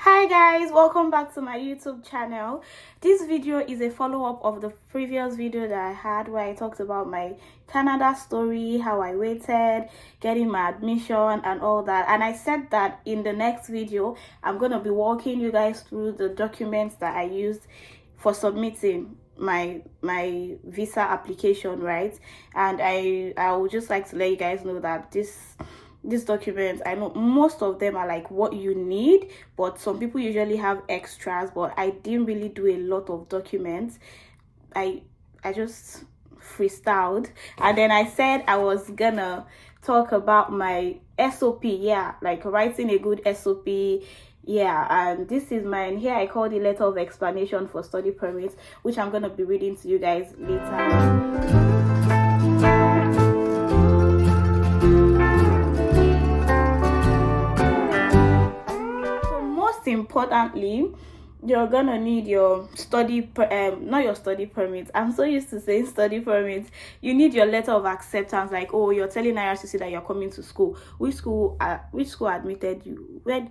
Hi guys, welcome back to my YouTube channel. This video is a follow-up of the previous video that I had where I talked about my Canada story, how I waited, getting my admission and all that. And I said that in the next video I'm going to be walking you guys through the documents that I used for submitting my visa application, right? And I would just like to let you guys know that these documents, I know most of them are like what you need, but some people usually have extras, but I didn't really do a lot of documents. I just freestyled, and then I said I was gonna talk about my SOP, yeah, like writing a good SOP. Yeah, and this is mine here. I call the letter of explanation for study permits, which I'm gonna be reading to you guys later. Importantly, you're gonna need your not your study permit. I'm so used to saying study permit. You need your letter of acceptance, like, oh, you're telling IRCC that you're coming to school. Which school admitted you, where,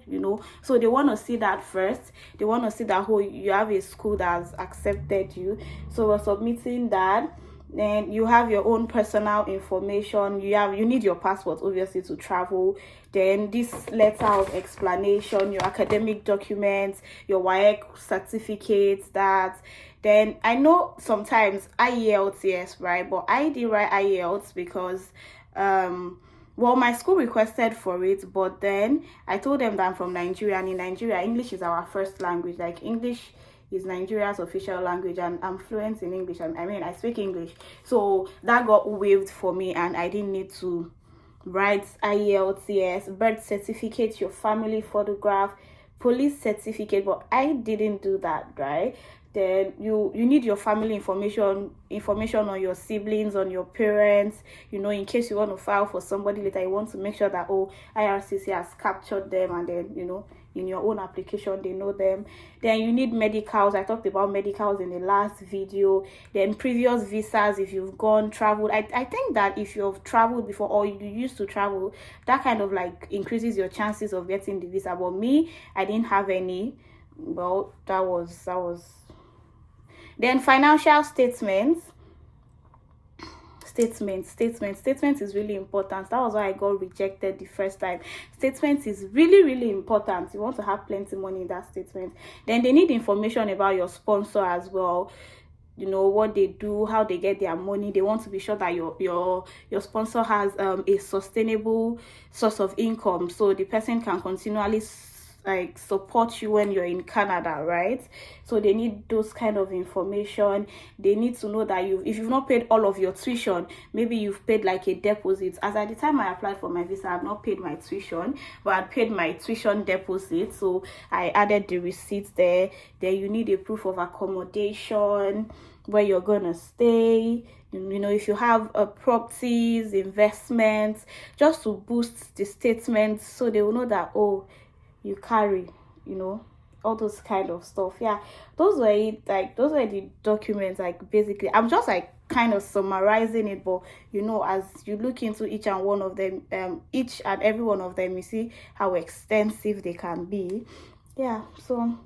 so they want to see that first. They want to see that you have a school that's accepted you. So we're submitting that. Then you have your own personal information. You need your passport, obviously, to travel. Then this letter of explanation, your academic documents, your WAEC certificates. That then I know sometimes IELTS, yes, right, but I didn't write IELTS because well, my school requested for it, but then I told them that I'm from Nigeria, and in Nigeria English is our first language. Like, English is Nigeria's official language, and I'm fluent in English. I mean, I speak English, so that got waived for me, and I didn't need to write IELTS. Yes, birth certificate, your family photograph, police certificate, but I didn't do that, right? Then you need your family information on your siblings, on your parents, in case you want to file for somebody later. You want to make sure that, oh, IRCC has captured them, and then in your own application they know them. Then you need medicals. I talked about medicals in the last video. Then previous visas, if you've traveled. I think that if you've traveled before, or you used to travel, that kind of like increases your chances of getting the visa. But me, I didn't have any. Well, that was then financial statements is really important. That was why I got rejected the first time. Statement is really important. You want to have plenty money in that statement. Then they need information about your sponsor as well, what they do, how they get their money. They want to be sure that your sponsor has a sustainable source of income, so the person can continually support you when you're in Canada, right? So they need those kind of information. They need to know that if you've not paid all of your tuition, maybe you've paid like a deposit. As at the time I applied for my visa, I've not paid my tuition, but I paid my tuition deposit, so I added the receipts there. Then you need a proof of accommodation, where you're gonna stay, if you have properties, investments, just to boost the statements, so they will know that, oh, you carry, all those kind of stuff. Yeah, those were the documents. Like, basically, I'm just like kind of summarizing it, but as you look into each and one of them, each and every one of them, you see how extensive they can be. Yeah, so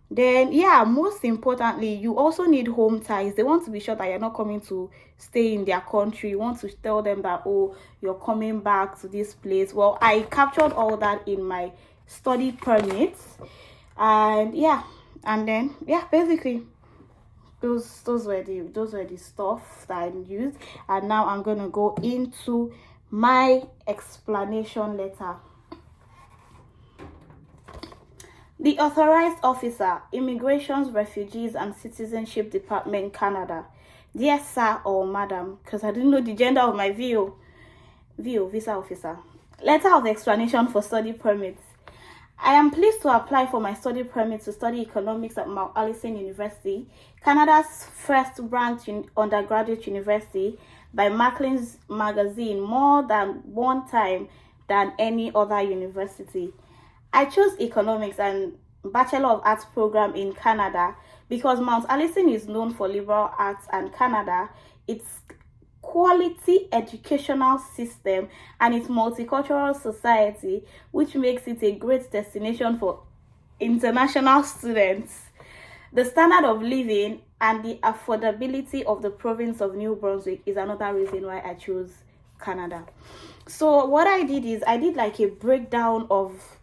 then, yeah, most importantly, you also need home ties. They want to be sure that you're not coming to stay in their country. You want to tell them that, oh, you're coming back to this place. Well, I captured all that in my study permits, and yeah, and then, yeah, basically those were the stuff that I used. And now I'm gonna go into my explanation letter. The authorized officer, Immigrations, Refugees and Citizenship Department, Canada. Dear sir or madam, because I didn't know the gender of my visa officer. Letter of explanation for study permits. I am pleased to apply for my study permit to study economics at Mount Allison University, Canada's first ranked undergraduate university by Macklin's magazine, more than one time than any other university. I chose economics and Bachelor of Arts program in Canada because Mount Allison is known for liberal arts, and Canada, its quality educational system and its multicultural society, which makes it a great destination for international students, the standard of living and the affordability of the province of New Brunswick is another reason why I chose Canada. So what I did is I did like a breakdown of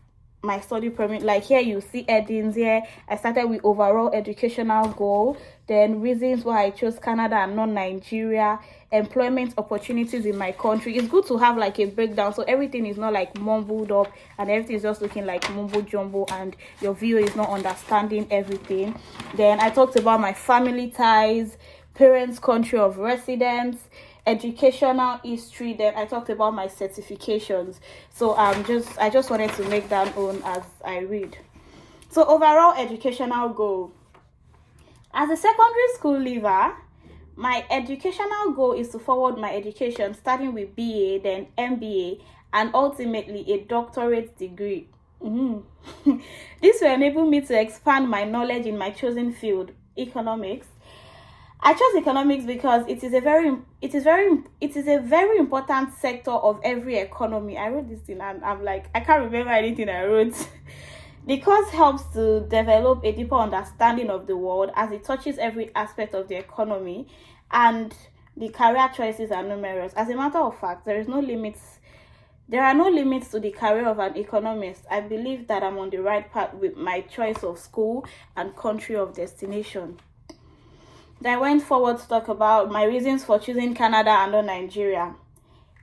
my study permit. Like here you see headings. Here I started with overall educational goal, then reasons why I chose Canada and not Nigeria, employment opportunities in my country. It's good to have like a breakdown so everything is not like mumbled up and everything is just looking like mumbo jumbo and your viewer is not understanding everything. Then I talked about my family ties, parents' country of residence, educational history. Then I talked about my certifications. So I just wanted to make that known as I read. So overall educational goal. As a secondary school leaver, my educational goal is to forward my education starting with BA, then MBA, and ultimately a doctorate degree. This will enable me to expand my knowledge in my chosen field, economics. I chose economics because it is a very important sector of every economy. I wrote this thing and I'm like, I can't remember anything I wrote. The course helps to develop a deeper understanding of the world as it touches every aspect of the economy, and the career choices are numerous. As a matter of fact, there are no limits to the career of an economist. I believe that I'm on the right path with my choice of school and country of destination. Then I went forward to talk about my reasons for choosing Canada and not Nigeria.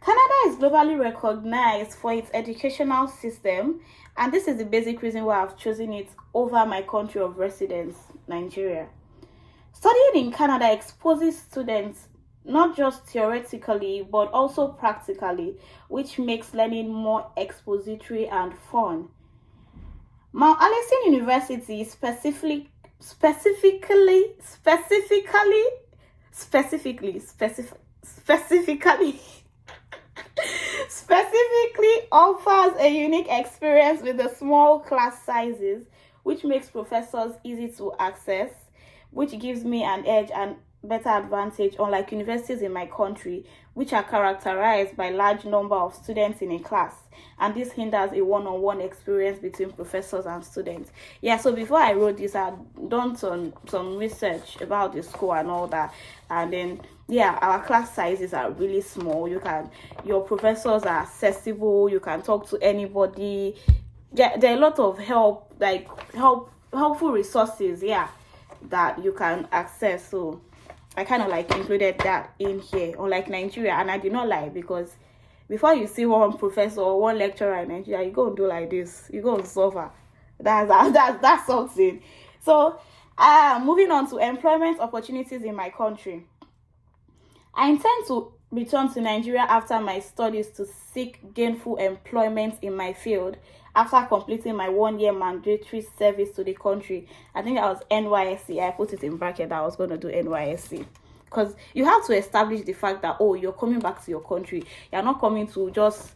Canada is globally recognized for its educational system, and this is the basic reason why I've chosen it over my country of residence, Nigeria. Studying in Canada exposes students not just theoretically but also practically, which makes learning more expository and fun. Mount Allison University specifically offers a unique experience with the small class sizes, which makes professors easy to access, which gives me an edge and better advantage, unlike universities in my country, which are characterized by large number of students in a class, and this hinders a one-on-one experience between professors and students. Yeah, so before I wrote this, I had done some research about the school and all that, and then yeah, our class sizes are really small. Your professors are accessible, you can talk to anybody. There are a lot of helpful resources, yeah, that you can access. So I kind of like included that in here, unlike Nigeria. And I did not lie, because before you see one professor or one lecturer in Nigeria, you go and do like this, you go and suffer. That's something. So moving on to employment opportunities in my country. I intend to return to Nigeria after my studies to seek gainful employment in my field after completing my 1-year mandatory service to the country. I think that was NYSC. I put it in bracket that I was going to do NYSC. Because you have to establish the fact that, oh, you're coming back to your country. You're not coming to just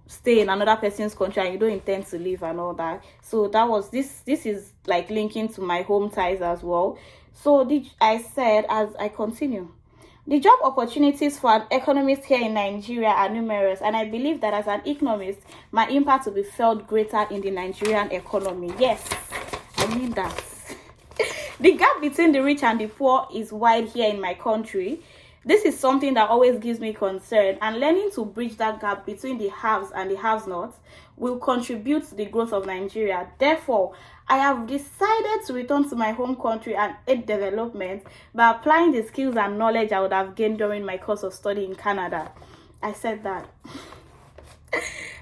stay in another person's country and you don't intend to leave and all that. So that was this is like linking to my home ties as well. So I said, as I continue, the job opportunities for an economist here in Nigeria are numerous, and I believe that as an economist, my impact will be felt greater in the Nigerian economy. Yes, I mean that. The gap between the rich and the poor is wide here in my country. This is something that always gives me concern, and learning to bridge that gap between the haves and the have-nots will contribute to the growth of Nigeria. Therefore, I have decided to return to my home country and aid development by applying the skills and knowledge I would have gained during my course of study in Canada. I said that.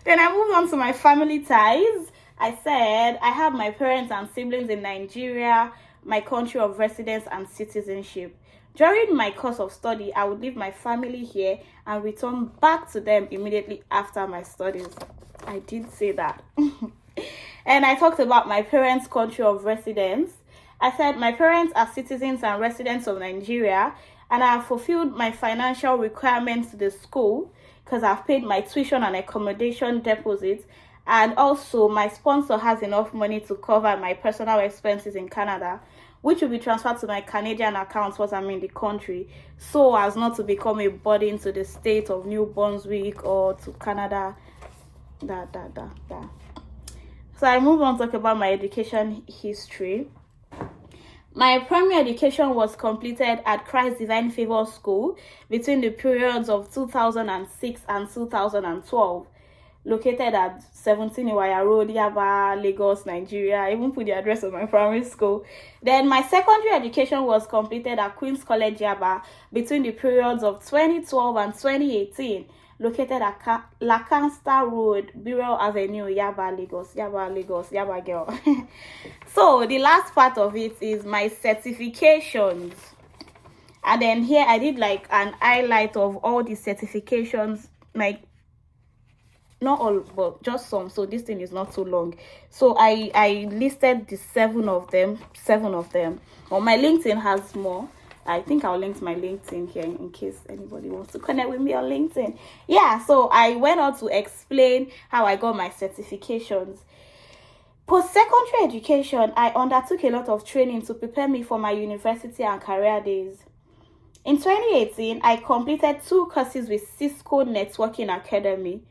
Then I moved on to my family ties. I said I have my parents and siblings in Nigeria, my country of residence and citizenship. During my course of study, I would leave my family here and return back to them immediately after my studies. I did say that. And I talked about my parents' country of residence. I said my parents are citizens and residents of Nigeria, and I have fulfilled my financial requirements to the school because I've paid my tuition and accommodation deposits, and also my sponsor has enough money to cover my personal expenses in Canada, which will be transferred to my Canadian account once I'm in the country, so as not to become a burden to the state of New Brunswick or to Canada. So I move on to talk about my education history. My primary education was completed at Christ Divine Favor School between the periods of 2006 and 2012, located at 17 Iwaya Road, Yaba, Lagos, Nigeria. I even put the address of my primary school. Then my secondary education was completed at Queen's College, Yaba, between the periods of 2012 and 2018, located at Lacansta Road, Burial Avenue, Yaba, Lagos, Yaba girl. So the last part of it is my certifications. And then here I did like an highlight of all the certifications, like not all, but just some. So this thing is not too long. So I listed the seven of them. Well, my LinkedIn has more. I think I'll link my LinkedIn here in case anybody wants to connect with me on LinkedIn. Yeah, so I went on to explain how I got my certifications. Post-secondary education, I undertook a lot of training to prepare me for my university and career days. In 2018, I completed 2 courses with Cisco Networking Academy.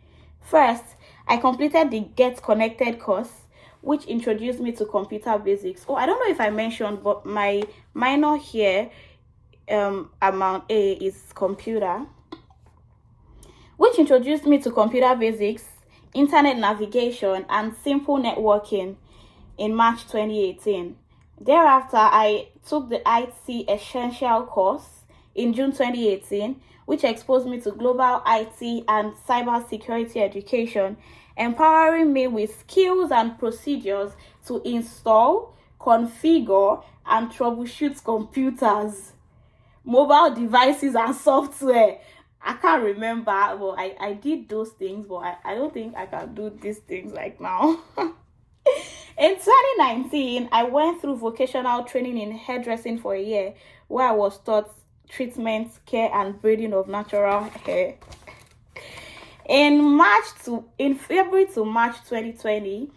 First, I completed the Get Connected course, which introduced me to computer basics. Oh, I don't know if I mentioned, but my minor here, amount A, is computer, which introduced me to computer basics, internet navigation, and simple networking in March 2018. Thereafter, I took the IT Essential course in June 2018, which exposed me to global IT and cybersecurity education, empowering me with skills and procedures to install, configure, and troubleshoot computers, mobile devices, and software. I can't remember, but I did those things, but I don't think I can do these things like now. In 2019, I went through vocational training in hairdressing for a year, where I was taught treatment, care, and braiding of natural hair. In February to March 2020,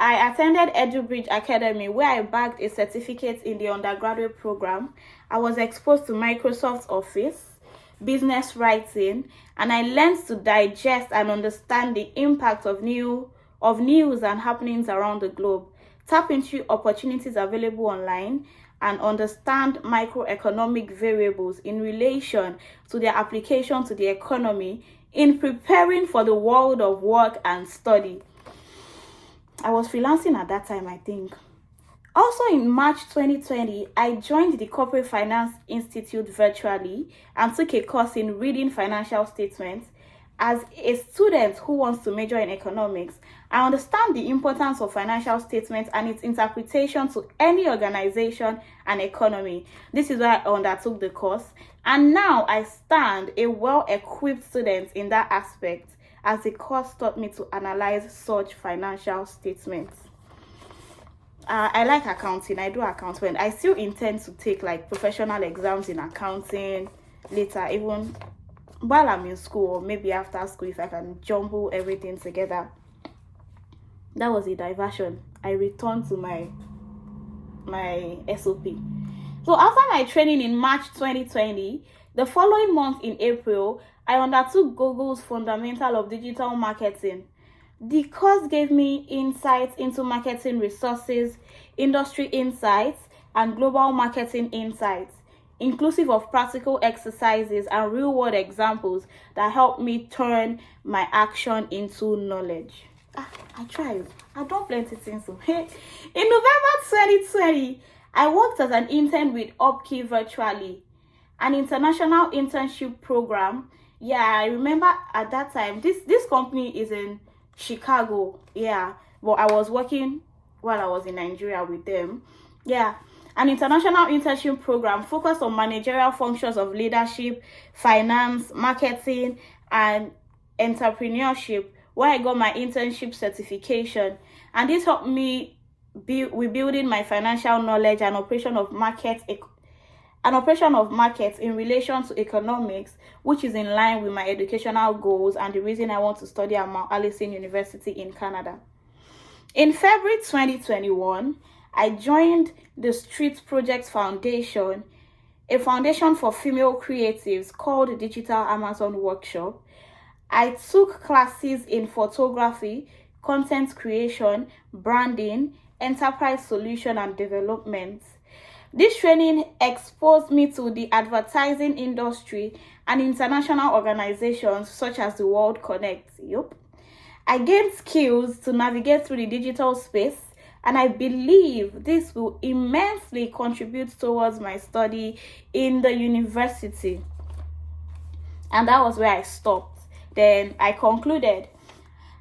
I attended EduBridge Academy, where I bagged a certificate in the undergraduate program. I was exposed to Microsoft Office, business writing, and I learned to digest and understand the impact of news and happenings around the globe, tap into opportunities available online, and understand microeconomic variables in relation to their application to the economy in preparing for the world of work and study. I was freelancing at that time, I think. Also in March 2020, I joined the Corporate Finance Institute virtually and took a course in reading financial statements. As a student who wants to major in economics, I understand the importance of financial statements and its interpretation to any organization and economy. This is why I undertook the course, and now I stand a well-equipped student in that aspect, as the course taught me to analyze such financial statements. I like accounting. I do accounting. I still intend to take like professional exams in accounting later, even while I'm in school, or maybe after school, if I can jumble everything together. That was a diversion. I returned to my SOP. So after my training in March 2020, the following month in April, I undertook Google's Fundamental of Digital Marketing. The course gave me insights into marketing resources, industry insights, and global marketing insights, inclusive of practical exercises and real-world examples that helped me turn my action into knowledge. I tried. I've done plenty of things. In November 2020, I worked as an intern with Upkey virtually, an international internship program. Yeah, I remember at that time, this company is in Chicago. Yeah, but I was working while I was in Nigeria with them. Yeah, an international internship program focused on managerial functions of leadership, finance, marketing, and entrepreneurship, where I got my internship certification. And this helped me with building my financial knowledge and operation of markets in relation to economics, which is in line with my educational goals and the reason I want to study at Mount Allison University in Canada. In February 2021, I joined the Street Projects Foundation, a foundation for female creatives called Digital Amazon Workshop. I took classes in photography, content creation, branding, enterprise solution and development. This training exposed me to the advertising industry and international organizations such as the World Connect. Yup. I gained skills to navigate through the digital space, and I believe this will immensely contribute towards my study in the university. And that was where I stopped. Then I concluded.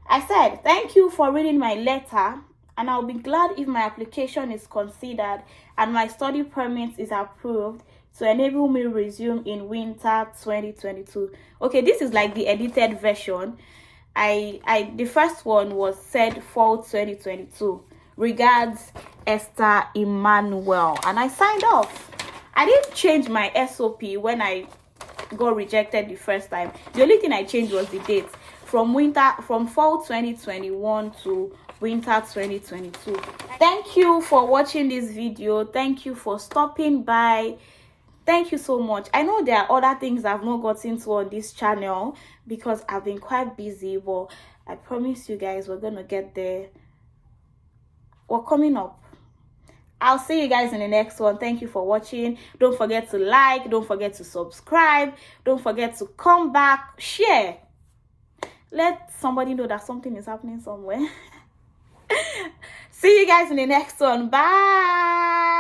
I said, thank you for reading my letter, and I'll be glad if my application is considered and my study permit is approved to enable me resume in winter 2022. Okay, this is like the edited version. The first one was said fall 2022. Regards, Esther Emmanuel. And I signed off. I didn't change my SOP when I got rejected the first time. The only thing I changed was the date from fall 2021 to winter 2022. Thank you for watching this video. Thank you for stopping by. Thank you so much. I know there are other things I've not gotten to on this channel because I've been quite busy, but I promise you guys we're gonna get there. We're coming up. I'll see you guys in the next one. Thank you for watching. Don't forget to like, don't forget to subscribe, don't forget to come back, share. Let somebody know that something is happening somewhere. See you guys in the next one. Bye.